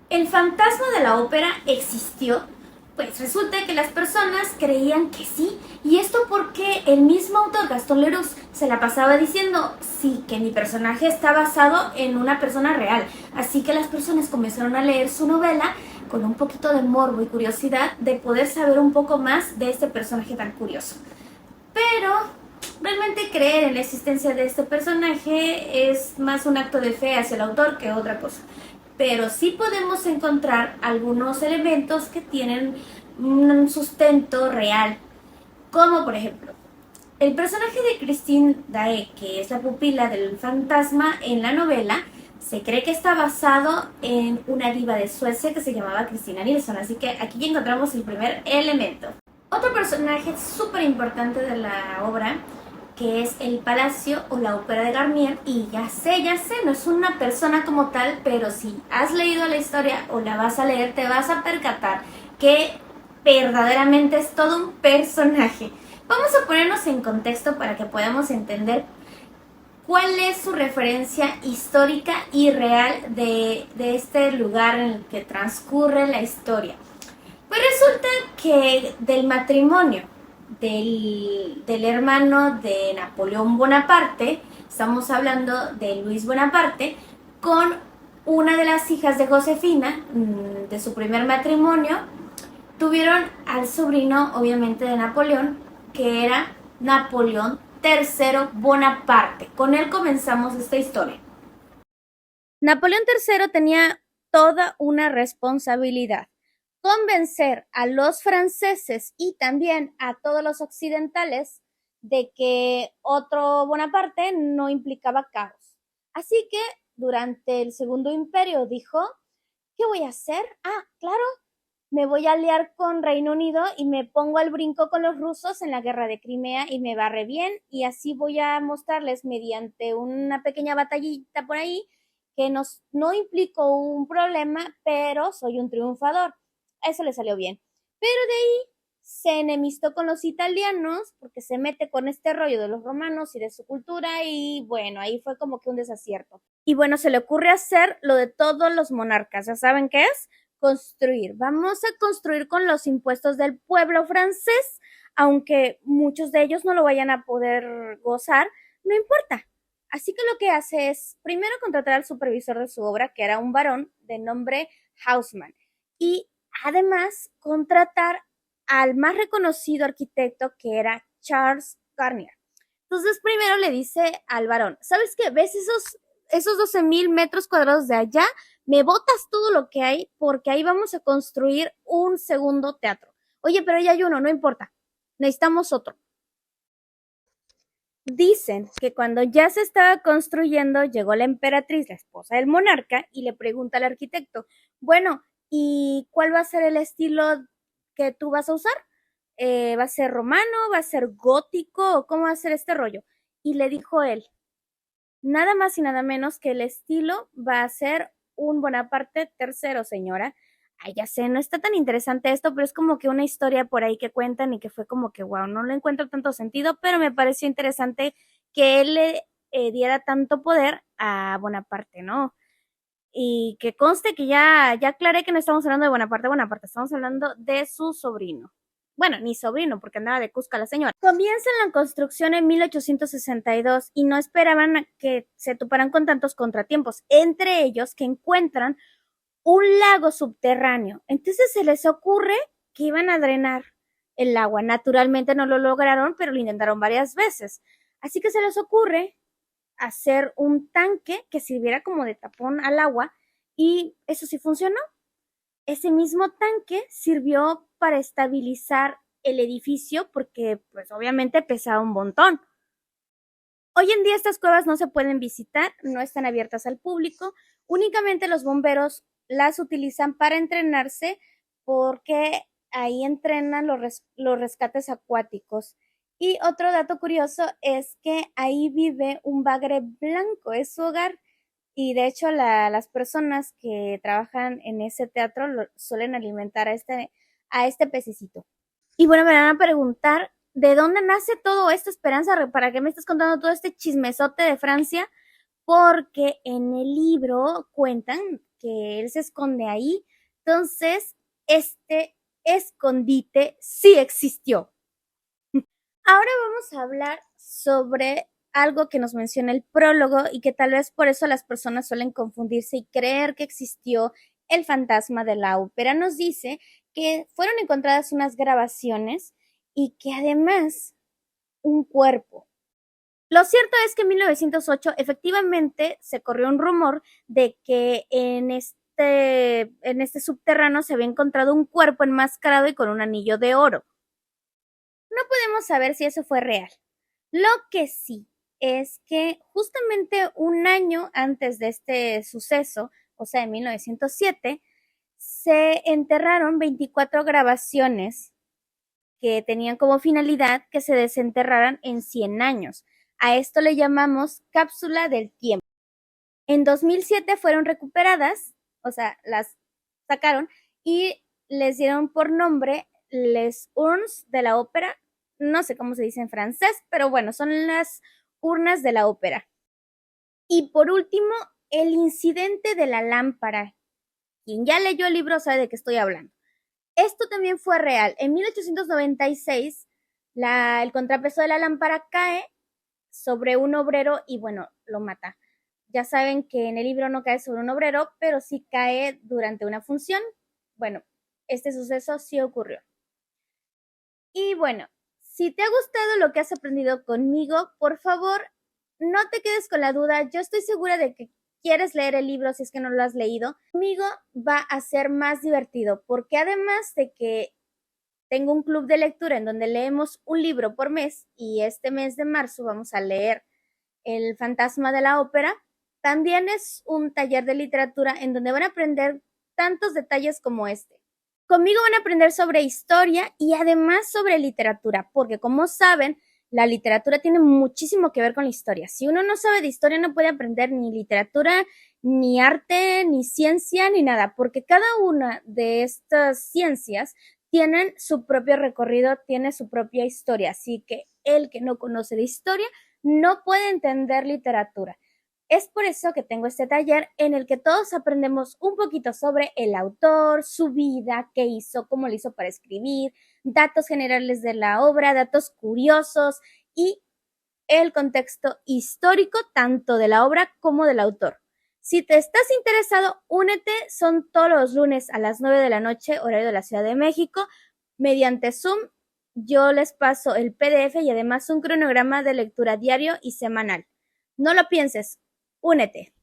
El fantasma de la ópera existió, pues resulta que las personas creían que sí, y esto porque el mismo autor Gastón Leroux se la pasaba diciendo, sí, que mi personaje está basado en una persona real, así que las personas comenzaron a leer su novela con un poquito de morbo y curiosidad de poder saber un poco más de este personaje tan curioso. Pero realmente creer en la existencia de este personaje es más un acto de fe hacia el autor que otra cosa. Pero sí podemos encontrar algunos elementos que tienen un sustento real, como por ejemplo el personaje de Christine Dae, que es la pupila del fantasma en la novela, se cree que está basado en una diva de Suecia que se llamaba Christina Nilsson, así que aquí ya encontramos el primer elemento. Otro personaje súper importante de la obra, que es el Palacio o la Ópera de Garnier, y ya sé, no es una persona como tal, pero si has leído la historia o la vas a leer, te vas a percatar que verdaderamente es todo un personaje. Vamos a ponernos en contexto para que podamos entender cuál es su referencia histórica y real de este lugar en el que transcurre la historia. Pues resulta que del matrimonio del hermano de Napoleón Bonaparte, estamos hablando de Luis Bonaparte, con una de las hijas de Josefina, de su primer matrimonio, tuvieron al sobrino, obviamente, de Napoleón, que era Napoleón III Bonaparte. Con él comenzamos esta historia. Napoleón III tenía toda una responsabilidad: convencer a los franceses y también a todos los occidentales de que otro Bonaparte no implicaba caos. Así que durante el Segundo Imperio dijo, ¿qué voy a hacer? Claro, me voy a aliar con Reino Unido y me pongo al brinco con los rusos en la guerra de Crimea y me va re bien, y así voy a mostrarles mediante una pequeña batallita por ahí que no implico un problema, pero soy un triunfador. Eso le salió bien. Pero de ahí se enemistó con los italianos porque se mete con este rollo de los romanos y de su cultura, y bueno, ahí fue como que un desacierto. Y bueno, se le ocurre hacer lo de todos los monarcas. ¿Ya saben qué es? Construir. Vamos a construir con los impuestos del pueblo francés, aunque muchos de ellos no lo vayan a poder gozar, no importa. Así que lo que hace es primero contratar al supervisor de su obra, que era un varón de nombre Haussmann, y además contratar al más reconocido arquitecto, que era Charles Garnier. Entonces primero le dice al varón, ¿sabes qué? ¿Ves esos 12,000 metros cuadrados de allá? Me botas todo lo que hay porque ahí vamos a construir un segundo teatro. Oye, pero ya hay uno, no importa. Necesitamos otro. Dicen que cuando ya se estaba construyendo, llegó la emperatriz, la esposa del monarca, y le pregunta al arquitecto, bueno, ¿y cuál va a ser el estilo que tú vas a usar? ¿Va a ser romano? ¿Va a ser gótico? ¿O cómo va a ser este rollo? Y le dijo él, nada más y nada menos que el estilo va a ser un Bonaparte tercero, señora. Ay, ya sé, no está tan interesante esto, pero es como que una historia por ahí que cuentan y que fue como que, wow, no le encuentro tanto sentido, pero me pareció interesante que él le diera tanto poder a Bonaparte, ¿no? Y que conste que ya aclaré que no estamos hablando de Bonaparte, estamos hablando de su sobrino. Bueno, ni sobrino, porque andaba de Cusca la señora. Comienza la construcción en 1862 y no esperaban que se toparan con tantos contratiempos, entre ellos que encuentran un lago subterráneo. Entonces se les ocurre que iban a drenar el agua. Naturalmente no lo lograron, pero lo intentaron varias veces. Así que se les ocurre hacer un tanque que sirviera como de tapón al agua, y eso sí funcionó. Ese mismo tanque sirvió para estabilizar el edificio porque pues obviamente pesaba un montón. Hoy en día estas cuevas no se pueden visitar, no están abiertas al público, únicamente los bomberos las utilizan para entrenarse porque ahí entrenan los rescates acuáticos. Y otro dato curioso es que ahí vive un bagre blanco, es su hogar, y de hecho las personas que trabajan en ese teatro suelen alimentar a este pececito. Y bueno, me van a preguntar, ¿de dónde nace todo esto, Esperanza? ¿Para qué me estás contando todo este chismesote de Francia? Porque en el libro cuentan que él se esconde ahí. Entonces, este escondite sí existió. Ahora vamos a hablar sobre algo que nos menciona el prólogo y que tal vez por eso las personas suelen confundirse y creer que existió el fantasma de la ópera. Nos dice que fueron encontradas unas grabaciones y que además un cuerpo. Lo cierto es que en 1908 efectivamente se corrió un rumor de que en este subterráneo se había encontrado un cuerpo enmascarado y con un anillo de oro. No podemos saber si eso fue real. Lo que sí es que justamente un año antes de este suceso, o sea, en 1907, se enterraron 24 grabaciones que tenían como finalidad que se desenterraran en 100 años. A esto le llamamos cápsula del tiempo. En 2007 fueron recuperadas, o sea, las sacaron y les dieron por nombre les urnes de la ópera. No sé cómo se dice en francés, pero bueno, son las urnas de la ópera. Y por último, el incidente de la lámpara. Quien ya leyó el libro sabe de qué estoy hablando. Esto también fue real. En 1896, el contrapeso de la lámpara cae sobre un obrero y bueno, lo mata. Ya saben que en el libro no cae sobre un obrero, pero sí cae durante una función. Bueno, este suceso sí ocurrió. Y bueno, si te ha gustado lo que has aprendido conmigo, por favor, no te quedes con la duda. Yo estoy segura de que quieres leer el libro si es que no lo has leído. Conmigo va a ser más divertido, porque además de que tengo un club de lectura en donde leemos un libro por mes y este mes de marzo vamos a leer El fantasma de la ópera, también es un taller de literatura en donde van a aprender tantos detalles como este. Conmigo van a aprender sobre historia y además sobre literatura, porque como saben, la literatura tiene muchísimo que ver con la historia. Si uno no sabe de historia, no puede aprender ni literatura, ni arte, ni ciencia, ni nada, porque cada una de estas ciencias tienen su propio recorrido, tiene su propia historia. Así que el que no conoce de historia no puede entender literatura. Es por eso que tengo este taller en el que todos aprendemos un poquito sobre el autor, su vida, qué hizo, cómo lo hizo para escribir, datos generales de la obra, datos curiosos y el contexto histórico tanto de la obra como del autor. Si te estás interesado, únete, son todos los lunes a las 9 de la noche, horario de la Ciudad de México, mediante Zoom. Yo les paso el PDF y además un cronograma de lectura diario y semanal. No lo pienses, únete.